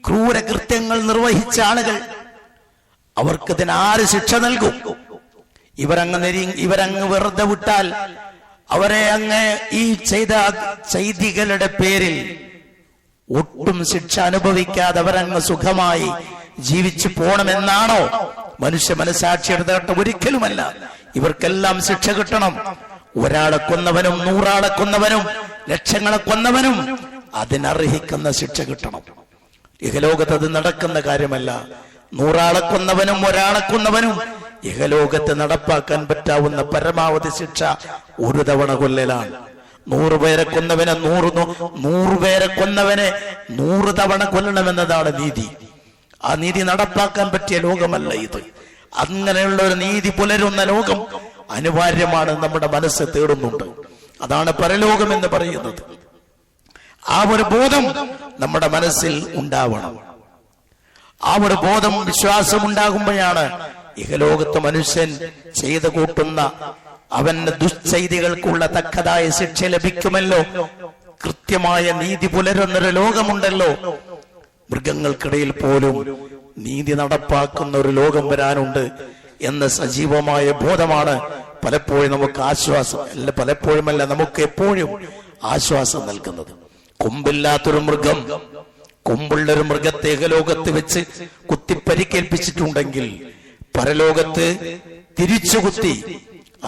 ക്രൂരകൃത്യങ്ങൾ നിർവഹിച്ച ആളുകൾ, അവർക്കിതിനാര് ശിക്ഷ നൽകും? ഇവരങ്ങ് വെറുതെ വിട്ടാൽ, അവരെ അങ്ങ് ഈ ചെയ്ത ചെയ്തികളുടെ പേരിൽ ഒട്ടും ശിക്ഷ അനുഭവിക്കാതെ അവരങ്ങ് സുഖമായി ജീവിച്ചു പോണമെന്നാണോ മനുഷ്യ മനസാക്ഷിയുടെ നേട്ടം? ഒരിക്കലുമല്ല. ഇവർക്കെല്ലാം ശിക്ഷ കിട്ടണം. ഒരാളെ കൊന്നവനും 100 ആളെ കൊന്നവനും ലക്ഷങ്ങളെ കൊന്നവനും അതിനർഹിക്കുന്ന ശിക്ഷ കിട്ടണം. ഇഹലോകത്ത് അത് നടക്കുന്ന കാര്യമല്ല. 100 ആളെ കൊന്നവനും 1 ആളെ കൊന്നവനും ഇഹലോകത്ത് നടപ്പാക്കാൻ പറ്റാവുന്ന പരമാവധി ശിക്ഷ 1 തവണ കൊല്ലലാണ്. 100 പേരെ കൊന്നവനെ 100 പേരെ കൊന്നവനെ 100 തവണ കൊല്ലണമെന്നതാണ് നീതി. ആ നീതി നടപ്പാക്കാൻ പറ്റിയ ലോകമല്ല ഇത്. അങ്ങനെയുള്ള ഒരു നീതി പുലരുന്ന ലോകം അനിവാര്യമാണ്. നമ്മുടെ മനസ്സ് തേടുന്നുണ്ട്. അതാണ് പരലോകം എന്ന് പറയുന്നത്. ആ ഒരു ബോധം നമ്മുടെ മനസ്സിൽ ഉണ്ടാവണം. ആ ഒരു ബോധം, വിശ്വാസം ഉണ്ടാകുമ്പോഴാണ് ഇഹലോകത്ത് മനുഷ്യൻ ചെയ്തു കൂട്ടുന്ന അവന്റെ ദുശ്ചെയ്തികൾക്കുള്ള തക്കതായ ശിക്ഷ ലഭിക്കുമല്ലോ. കൃത്യമായ നീതി പുലരുന്നൊരു ലോകമുണ്ടല്ലോ. മൃഗങ്ങൾക്കിടയിൽ പോലും നീതി നടപ്പാക്കുന്ന ഒരു ലോകം വരാനുണ്ട് എന്ന സജീവമായ ബോധമാണ് പലപ്പോഴും നമുക്ക് ആശ്വാസം, അല്ല പലപ്പോഴുമല്ല, നമുക്ക് എപ്പോഴും ആശ്വാസം നൽകുന്നത്. കൊമ്പില്ലാത്തൊരു മൃഗം കൊമ്പുള്ളൊരു മൃഗത്തെ ഇഹലോകത്ത് വെച്ച് കുത്തിപ്പരിക്കേൽപ്പിച്ചിട്ടുണ്ടെങ്കിൽ പരലോകത്ത് തിരിച്ചു കുത്തി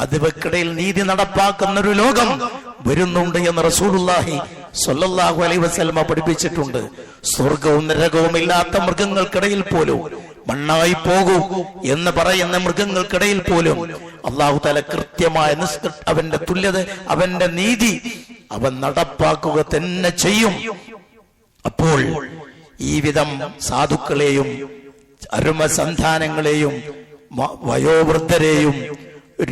അതിവക്കിടയിൽ നീതി നടപ്പാക്കുന്ന ഒരു ലോകം വരുന്നുണ്ട് എന്ന് റസൂലുള്ളാഹി സ്വല്ലല്ലാഹു അലൈഹി വസല്ലമ പഠിപ്പിച്ചിട്ടുണ്ട്. സ്വർഗവും നരകവും ഇല്ലാത്ത മൃഗങ്ങൾക്കിടയിൽ പോലും, മണ്ണായി പോകൂ എന്ന് പറയുന്ന മൃഗങ്ങൾക്കിടയിൽ പോലും അല്ലാഹു തആല കൃത്യമായ അവന്റെ തുല്യത, അവന്റെ നീതി അവൻ നടപ്പാക്കുക തന്നെ ചെയ്യും. അപ്പോൾ ഈ വിധം സാധുക്കളെയും അരുമസന്താനങ്ങളെയും വയോവൃദ്ധരെയും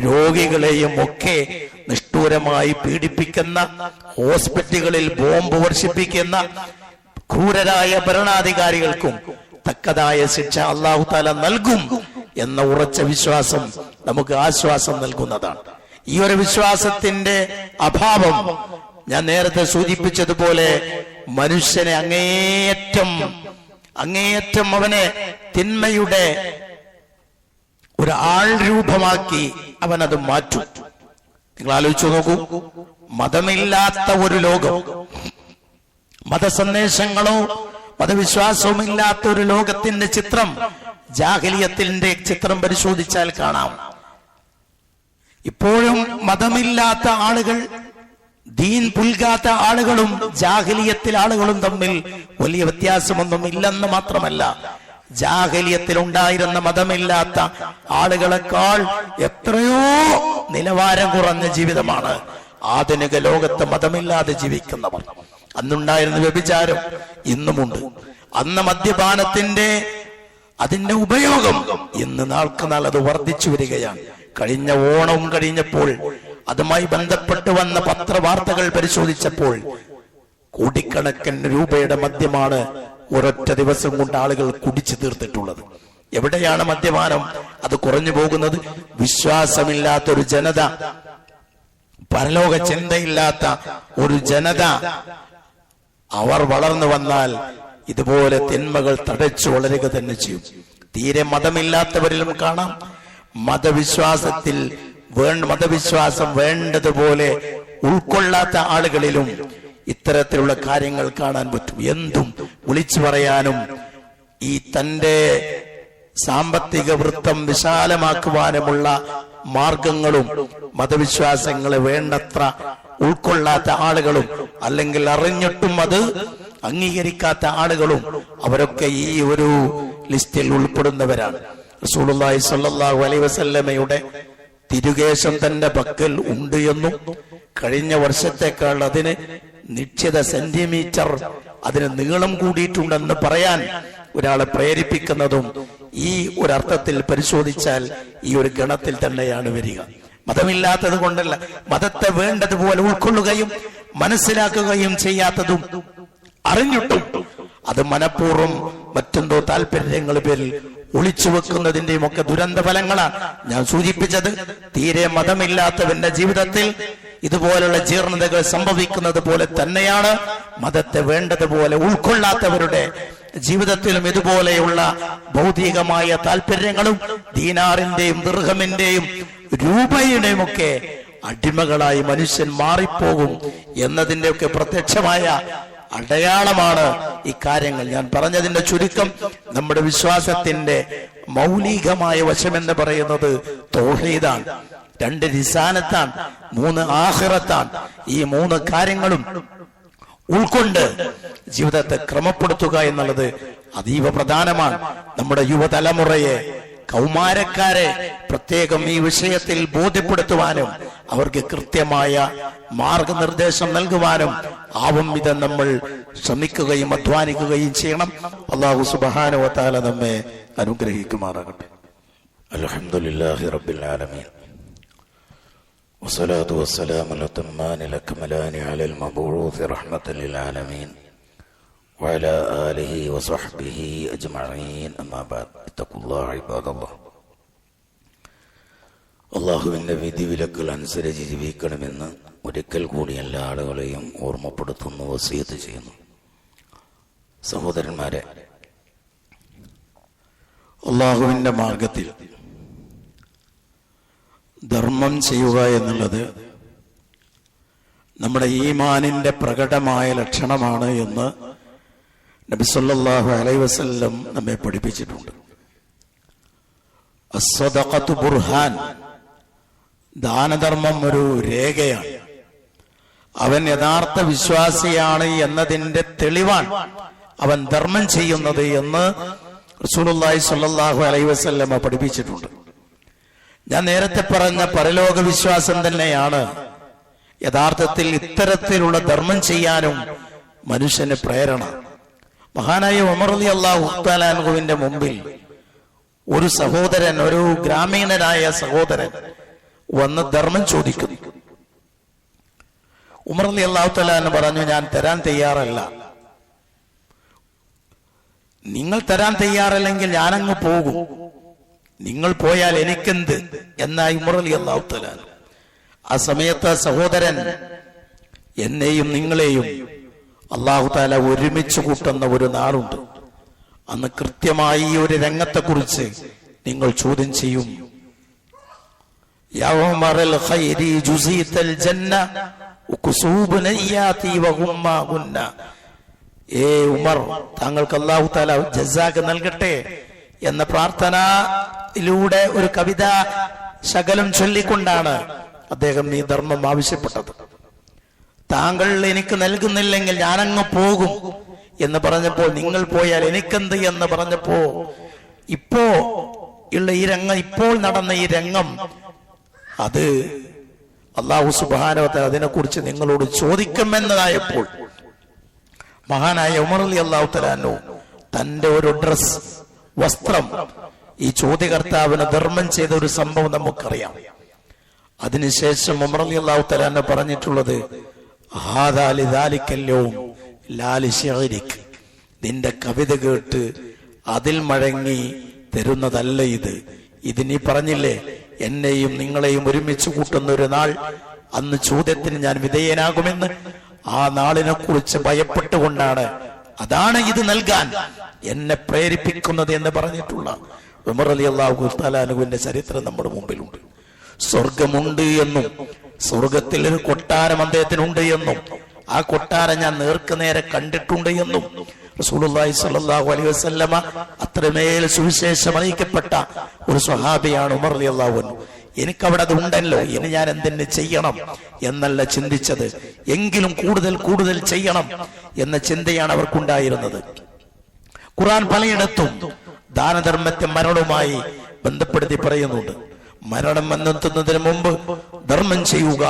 രോഗികളെയും ഒക്കെ നിഷ്ഠൂരമായി പീഡിപ്പിക്കുന്ന, ഹോസ്പിറ്റലുകളിൽ ബോംബ് വർഷിപ്പിക്കുന്ന ക്രൂരരായ ഭരണാധികാരികൾക്കും തക്കതായ ശിക്ഷ അല്ലാഹു തആല നൽകും എന്ന ഉറച്ച വിശ്വാസം നമുക്ക് ആശ്വാസം നൽകുന്നതാണ്. ഈ ഒരു വിശ്വാസത്തിന്റെ അഭാവം ഞാൻ നേരത്തെ സൂചിപ്പിച്ചതുപോലെ മനുഷ്യനെ അങ്ങേയറ്റം അവനെ തിന്മയുടെ ഒരു ആൾ രൂപമാക്കി അവനത് മാറ്റും. നിങ്ങൾ ആലോചിച്ചു നോക്കൂ, മതമില്ലാത്ത ഒരു ലോകം, മതസന്ദേശങ്ങളോ മതവിശ്വാസവും ഇല്ലാത്ത ഒരു ലോകത്തിന്റെ ചിത്രം, ജാഹിലിയത്തിന്റെ ചിത്രം പരിശോധിച്ചാൽ കാണാം. ഇപ്പോഴും മതമില്ലാത്ത ആളുകൾ, ദീൻ പുൽകാത്ത ആളുകളും ജാഹിലിയത്തിൽ ആളുകളും തമ്മിൽ വലിയ വ്യത്യാസമൊന്നും ഇല്ലെന്ന് മാത്രമല്ല, ജാഹിലിയത്തിൽ ഉണ്ടായിരുന്ന മതമില്ലാത്ത ആളുകളെക്കാൾ എത്രയോ നിലവാരം കുറഞ്ഞ ജീവിതമാണ് ആധുനിക ലോകത്ത് മതമില്ലാതെ ജീവിക്കുന്നവർ. അന്നുണ്ടായിരുന്ന വ്യഭിചാരം ഇന്നുമുണ്ട്. അന്ന് മദ്യപാനത്തിന്റെ അതിന്റെ ഉപയോഗം ഇന്ന് നാൾക്ക് നാൾ അത് വർദ്ധിച്ചു വരികയാണ്. കഴിഞ്ഞ ഓണവും കഴിഞ്ഞപ്പോൾ അതുമായി ബന്ധപ്പെട്ട് വന്ന പത്രവാർത്തകൾ പരിശോധിച്ചപ്പോൾ കോടിക്കണക്കിന് രൂപയുടെ മദ്യമാണ് ഒരൊറ്റ ദിവസം കൊണ്ട് ആളുകൾ കുടിച്ചു തീർത്തിട്ടുള്ളത്. എവിടെയാണ് മദ്യപാനം? അത് കുറഞ്ഞു പോകുന്നത്. വിശ്വാസമില്ലാത്തൊരു ജനത, പരലോക ചിന്തയില്ലാത്ത ഒരു ജനത അവർ വളർന്നു വന്നാൽ ഇതുപോലെ തിന്മകൾ തടച്ചു വളരുക തന്നെ ചെയ്യും. തീരെ മതമില്ലാത്തവരിലും കാണാം, മതവിശ്വാസം വേണ്ടതുപോലെ ഉൾക്കൊള്ളാത്ത ആളുകളിലും ഇത്തരത്തിലുള്ള കാര്യങ്ങൾ കാണാൻ പറ്റും. എന്തും വിളിച്ചു പറയാനും ഈ തന്റെ സാമ്പത്തിക വൃത്തം വിശാലമാക്കുവാനുമുള്ള മാർഗങ്ങളും മതവിശ്വാസങ്ങളെ വേണ്ടത്ര ഉൾക്കൊള്ളാത്ത ആളുകളും, അല്ലെങ്കിൽ അറിഞ്ഞിട്ടും അത് അംഗീകരിക്കാത്ത ആളുകളും, അവരൊക്കെ ഈ ഒരു ലിസ്റ്റിൽ ഉൾപ്പെടുന്നവരാണ്. റസൂലുള്ളാഹി സ്വല്ലല്ലാഹു അലൈഹി വസല്ലമയുടെ തിരുകേശം തന്റെ പക്കൽ ഉണ്ട് എന്നും കഴിഞ്ഞ വർഷത്തേക്കാൾ അതിന് നിശ്ചിത സെന്റിമീറ്റർ അതിന് നീളം കൂടിയിട്ടുണ്ടെന്ന് പറയാൻ ഒരാളെ പ്രേരിപ്പിക്കുന്നതും ഈ ഒരർത്ഥത്തിൽ പരിശോധിച്ചാൽ ഈ ഒരു ഗണത്തിൽ തന്നെയാണ് വരിക. മതമില്ലാത്തത് കൊണ്ടല്ല, മതത്തെ വേണ്ടതുപോലെ ഉൾക്കൊള്ളുകയും മനസ്സിലാക്കുകയും ചെയ്യാത്തതും അറിഞ്ഞിട്ടും അത് മനഃപൂർവ്വം മറ്റെന്തോ താല്പര്യങ്ങൾ പേരിൽ ഒളിച്ചു വെക്കുന്നതിന്റെയും ഒക്കെ ദുരന്ത ഫലങ്ങളാണ് ഞാൻ സൂചിപ്പിച്ചത്. തീരെ മതമില്ലാത്തവന്റെ ജീവിതത്തിൽ ഇതുപോലുള്ള ജീർണതകൾ സംഭവിക്കുന്നത് പോലെ തന്നെയാണ് മതത്തെ വേണ്ടതുപോലെ ഉൾക്കൊള്ളാത്തവരുടെ ജീവിതത്തിലും ഇതുപോലെയുള്ള ഭൗതികമായ താല്പര്യങ്ങളും ദീനാറിന്റെയും ദിർഹമിന്റെയും രൂപയുടെയും ഒക്കെ അടിമകളായി മനുഷ്യൻ മാറിപ്പോകും എന്നതിന്റെയൊക്കെ പ്രത്യക്ഷമായ അടയാളമാണ് ഈ കാര്യങ്ങൾ. ഞാൻ പറഞ്ഞതിന്റെ ചുരുക്കം, നമ്മുടെ വിശ്വാസത്തിന്റെ മൗലികമായ വശമെന്ന് പറയുന്നത് തൗഹീദാണ്, 2 റിസാലത്താണ്, 3 ആഖിറത്താണ്. ഈ 3 കാര്യങ്ങളും ഉൾക്കൊണ്ട് ജീവിതത്തെ ക്രമപ്പെടുത്തുക എന്നുള്ളത് അതീവ പ്രധാനമാണ്. നമ്മുടെ യുവതലമുറയെ, കൗമാരക്കാരെ പ്രത്യേകം ഈ വിഷയത്തിൽ ബോധ്യപ്പെടുത്തുവാനും അവർക്ക് കൃത്യമായ മാർഗനിർദ്ദേശം നൽകുവാനും ആവും വിധം നമ്മൾ ശ്രമിക്കുകയും അധ്വാനിക്കുകയും ചെയ്യണം. അല്ലാഹു സുബ്ഹാനഹു വ തആല നമ്മെ അനുഗ്രഹിക്കുമാറാകട്ടെ. അൽഹംദുലില്ലാഹി റബ്ബിൽ ആലമീൻ വസ്സലാത്തു വസ്സലാമു അലൽ അക്മലാനി അലൽ മബ്ഊസ് റഹ്മത്തൽ ലിൽ ആലമീൻ വഅലാ ആലിഹി വസഹ്ബിഹി അജ്മഈൻ. അമ്മാ ബഅദ്. ഇത്തഖുല്ലാഹ ഇബാദല്ലാഹ്. അല്ലാഹുവിന്റെ വിധിവിലക്കുകൾ അനുസരിച്ച് ജീവിക്കണമെന്ന് ഒരിക്കൽ കൂടി എല്ലാ ആളുകളെയും ഓർമ്മപ്പെടുത്തുന്നു, വസിയത്ത് ചെയ്യുന്നു. സഹോദരന്മാരെ, അല്ലാഹുവിന്റെ മാർഗത്തിൽ ധർമ്മം ചെയ്യുക എന്നുള്ളത് നമ്മുടെ ഈമാനിന്റെ പ്രകടമായ ലക്ഷണമാണ് എന്ന് നബി സല്ലല്ലാഹു അലൈഹി വസല്ലം നമ്മെ പഠിപ്പിച്ചിട്ടുണ്ട്. അസ്സദഖത്തു ബുർഹാൻ, ദാനധർമ്മം ഒരു രേഖയാണ്. അവൻ യഥാർത്ഥ വിശ്വാസിയാണ് എന്നതിന്റെ തെളിവാണ് അവൻ ധർമ്മം ചെയ്യുന്നത് എന്ന് റസൂലുള്ളാഹി സ്വല്ലല്ലാഹു അലൈഹി വസല്ലം പഠിപ്പിച്ചിട്ടുണ്ട്. ഞാൻ നേരത്തെ പറഞ്ഞ പരലോക വിശ്വാസം തന്നെയാണ് യഥാർത്ഥത്തിൽ ഇത്തരത്തിലുള്ള ധർമ്മം ചെയ്യാനും മനുഷ്യന് പ്രേരണ. മഹാനായ ഉമർ റളിയല്ലാഹു തആല അൻഹുവിന്റെ മുമ്പിൽ ഒരു സഹോദരൻ, ഒരു ഗ്രാമീണനായ സഹോദരൻ വന്ന് ധർമ്മം ചോദിക്കുന്നു. ഉമർ റളിയല്ലാഹു തആല അൻഹു പറഞ്ഞു, ഞാൻ തരാൻ തയ്യാറല്ല. നിങ്ങൾ തരാൻ തയ്യാറല്ലെങ്കിൽ ഞാനങ്ങ് പോകും, നിങ്ങൾ പോയാൽ എനിക്കെന്ത് എന്നായി ഉമർ റളിയല്ലാഹു തആല. ആ സമയത്ത് സഹോദരൻ, എന്നെയും നിങ്ങളെയും അല്ലാഹു തആല ഒരുമിച്ച് കൂട്ടുന്ന ഒരു നാളുണ്ട്. അന്ന് കൃത്യമായി ഈ ഒരു രംഗത്തെക്കുറിച്ച് നിങ്ങൾ ചോദ്യം ചെയ്യും. യാ ഉമറൽ ഖൈരി ജുസീതൽ ജന്ന വകുസൂബ് നയ്യാതി വഹുമ്മാ ഗുന്ന. ഏ ഉമർ, താങ്കൾക്ക് അല്ലാഹു തആല ജസാക്ക് നൽകട്ടെ എന്ന പ്രാർത്ഥനയിലൂടെ ഒരു കവിത ശകലം ചൊല്ലിക്കൊണ്ടാണ് അദ്ദേഹം ഈ ധർമ്മം ആവശ്യപ്പെട്ടത്. താങ്കൾ എനിക്ക് നൽകുന്നില്ലെങ്കിൽ ഞാനങ്ങ് പോകും എന്ന് പറഞ്ഞപ്പോൾ, നിങ്ങൾ പോയാൽ എനിക്കെന്ത് എന്ന് പറഞ്ഞപ്പോ, ഇപ്പോൾ നടന്ന ഈ രംഗം അത് അല്ലാഹു സുബ്ഹാനഹു വ തആല അതിനെക്കുറിച്ച് നിങ്ങളോട് ചോദിക്കുമെന്നതായപ്പോൾ മഹാനായ ഉമർ റളിയല്ലാഹു തആല അൻഹു തന്റെ ഒരു ഡ്രസ്, വസ്ത്രം ഈ ചോദ്യകർത്താവിന് ധർമ്മം ചെയ്ത ഒരു സംഭവം നമുക്കറിയാം. അതിനുശേഷം ഉമർ റളിയല്ലാഹു തആല അൻഹു പറഞ്ഞിട്ടുള്ളത്, ഹാദാ ലിദാലിക്കൽ യൗം ലാ ലിശിഅരിക്. നിന്റെ കവിത കേട്ട് അതിൽ മഴങ്ങി തരുന്നതല്ല ഇത്. നീ പറഞ്ഞില്ലേ എന്നെയും നിങ്ങളെയും ഒരുമിച്ച് കൂട്ടുന്ന ഒരു നാൾ, അന്ന് ചോദ്യത്തിന് ഞാൻ വിധേയനാകുമെന്ന്. ആ നാളിനെ കുറിച്ച് ഭയപ്പെട്ടുകൊണ്ടാണ്, അതാണ് ഇത് നൽകാൻ എന്നെ പ്രേരിപ്പിക്കുന്നത് എന്ന് പറഞ്ഞിട്ടുള്ള ഉമർ റളിയല്ലാഹു തആല അൻഹുവിന്റെ ചരിത്രം നമ്മുടെ മുമ്പിലുണ്ട്. സ്വർഗമുണ്ട് എന്നും സ്വർഗത്തിൽ ഒരു കൊട്ടാരം അദ്ദേഹത്തിനുണ്ട് എന്നും ആ കൊട്ടാരം ഞാൻ നേർക്കുനേരെ കണ്ടിട്ടുണ്ട് എന്നും റസൂലുള്ളാഹി സ്വല്ലല്ലാഹു അലൈഹി വസല്ലമ അത്രമേൽ സുവിശേഷം അറിയിക്കപ്പെട്ട ഒരു സ്വഹാബിയാണ് ഉമർ റളിയല്ലാഹു അൻഹു. എനിക്കവിടെ അത് ഉണ്ടല്ലോ, ഇനി ഞാൻ എന്തിന് ചെയ്യണം എന്നല്ല ചിന്തിച്ചത്, എങ്കിലും കൂടുതൽ ചെയ്യണം എന്ന ചിന്തയാണ് അവർക്കുണ്ടായിരുന്നത്. ഖുർആൻ പലയിടത്തും ദാനധർമ്മത്തെ മരണവുമായി ബന്ധപ്പെടുത്തി പറയുന്നുണ്ട്. മരണം എന്നെത്തുന്നതിന് മുമ്പ് ധർമ്മം ചെയ്യുക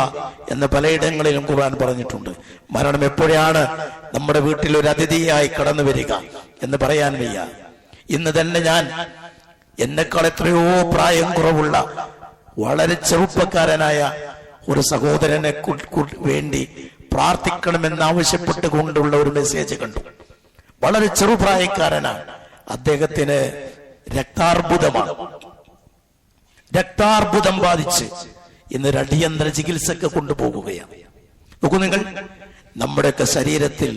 എന്ന് പലയിടങ്ങളിലും ഖുർആൻ പറഞ്ഞിട്ടുണ്ട്. മരണം എപ്പോഴാണ് നമ്മുടെ വീട്ടിൽ ഒരു അതിഥിയായി കടന്നു വരിക എന്ന് പറയാൻ വയ്യ. ഇന്ന് തന്നെ ഞാൻ എന്നെക്കാൾ എത്രയോ പ്രായം കുറവുള്ള വളരെ ചെറുപ്പക്കാരനായ ഒരു സഹോദരനെ വേണ്ടി പ്രാർത്ഥിക്കണമെന്ന് ആവശ്യപ്പെട്ടുകൊണ്ടുള്ള ഒരു മെസ്സേജ് കണ്ടു. വളരെ ചെറുപ്രായക്കാരനാണ്, അദ്ദേഹത്തിന് രക്താർബുദം ബാധിച്ച് ഇന്ന് അടിയന്തര ചികിത്സക്ക് കൊണ്ടുപോകുകയാണ്. നോക്കൂ നിങ്ങൾ, നമ്മുടെയൊക്കെ ശരീരത്തിൽ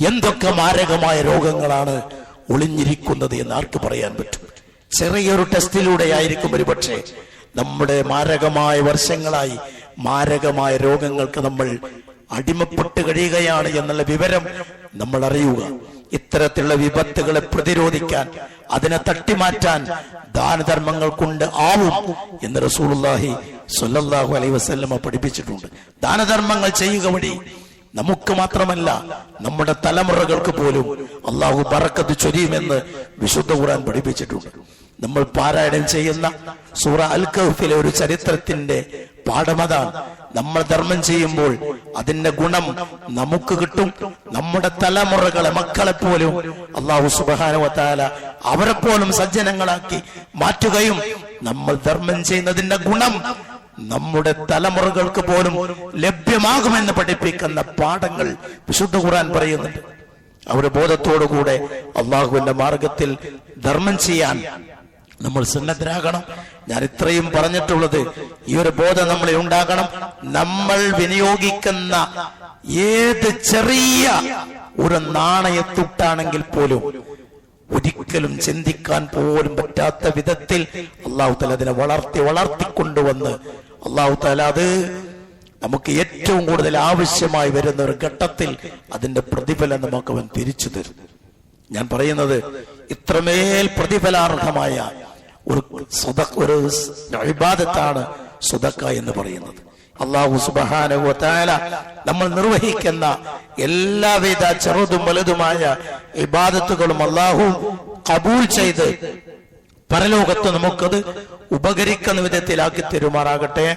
എന്തൊക്കെ മാരകമായ രോഗങ്ങളാണ് ഒളിഞ്ഞിരിക്കുന്നത് എന്ന് ആർക്ക് പറയാൻ പറ്റും? ചെറിയൊരു ടെസ്റ്റിലൂടെ ആയിരിക്കും ഒരുപക്ഷെ നമ്മുടെ മാരകമായ വർഷങ്ങളായി മാരകമായ രോഗങ്ങൾക്ക് നമ്മൾ അടിമപ്പെട്ട് കഴിയുകയാണ് എന്നുള്ള വിവരം നമ്മൾ അറിയുക. ഇത്തരത്തിലുള്ള വിപത്തുകളെ പ്രതിരോധിക്കാൻ, അതിനെ തട്ടിമാറ്റാൻ ദാനധർമ്മങ്ങൾ കൊണ്ട് ആവും എന്ന് റസൂലുള്ളാഹി സ്വല്ലല്ലാഹു അലൈഹി വസല്ലമ പഠിപ്പിച്ചിട്ടുണ്ട്. ദാനധർമ്മങ്ങൾ ചെയ്യുക വഴി നമുക്ക് മാത്രമല്ല നമ്മുടെ തലമുറകൾക്ക് പോലും അള്ളാഹു ബറക്കത്ത് ചൊരിയുമെന്ന് വിശുദ്ധ ഖുർആൻ പഠിപ്പിച്ചിട്ടുണ്ട്. നമ്മൾ പാരായണം ചെയ്യുന്ന സൂറ അൽ കഹ്ഫിലെ ഒരു ചരിത്രത്തിന്റെ പാഠമതാണ്. നമ്മൾ ധർമ്മം ചെയ്യുമ്പോൾ അതിന്റെ ഗുണം നമുക്ക് കിട്ടും. നമ്മുടെ തലമുറകളെ, മക്കളെ പോലും അല്ലാഹു സുബ്ഹാനഹു വ തആല അവരെ പോലും സജ്ജനങ്ങളാക്കി മാറ്റുകയും നമ്മൾ ധർമ്മം ചെയ്യുന്നതിന്റെ ഗുണം നമ്മുടെ തലമുറകൾക്ക് പോലും ലഭ്യമാകുമെന്ന് പഠിപ്പിക്കുന്ന പാഠങ്ങൾ വിശുദ്ധ ഖുർആൻ പറയുന്നുണ്ട്. അവരുടെ ബോധത്തോടുകൂടെ അള്ളാഹുവിന്റെ മാർഗത്തിൽ ധർമ്മം ചെയ്യാൻ നമ്മൾ സന്നദ്ധരാകണം. ഞാൻ ഇത്രയും പറഞ്ഞിട്ടുള്ളത് ഈ ഒരു ബോധം നമ്മളിൽ ഉണ്ടാകണം. നമ്മൾ വിനിയോഗിക്കുന്ന ഏത് ചെറിയ ഒരു നാണയത്തുട്ടാണെങ്കിൽ പോലും ഒരിക്കലും ചിന്തിക്കാൻ പോലും പറ്റാത്ത വിധത്തിൽ അള്ളാഹു തആല അതിനെ വളർത്തിക്കൊണ്ടുവന്ന് അള്ളാഹു തആല അത് നമുക്ക് ഏറ്റവും കൂടുതൽ ആവശ്യമായി വരുന്ന ഒരു ഘട്ടത്തിൽ അതിന്റെ പ്രതിഫലം നമുക്ക് അവൻ തിരിച്ചു തരും. ഞാൻ പറയുന്നത് ഇത്രമേൽ പ്രതിഫലാർഹമായ ഒരു ഇബാദത്താണ് സദഖ എന്ന് പറയുന്നത്. അല്ലാഹു സുബ്ഹാനഹു വ തആല നമ്മൾ നിർവഹിക്കുന്ന എല്ലാവിധ ചെറുതും വലുതുമായ ഇബാദത്തുകളും അല്ലാഹു ഖബൂൽ ചെയ്ത് പരലോകത്ത് നമുക്കത് ഉപകരിക്കുന്ന വിധത്തിലാക്കി തരുമാറാകട്ടെ.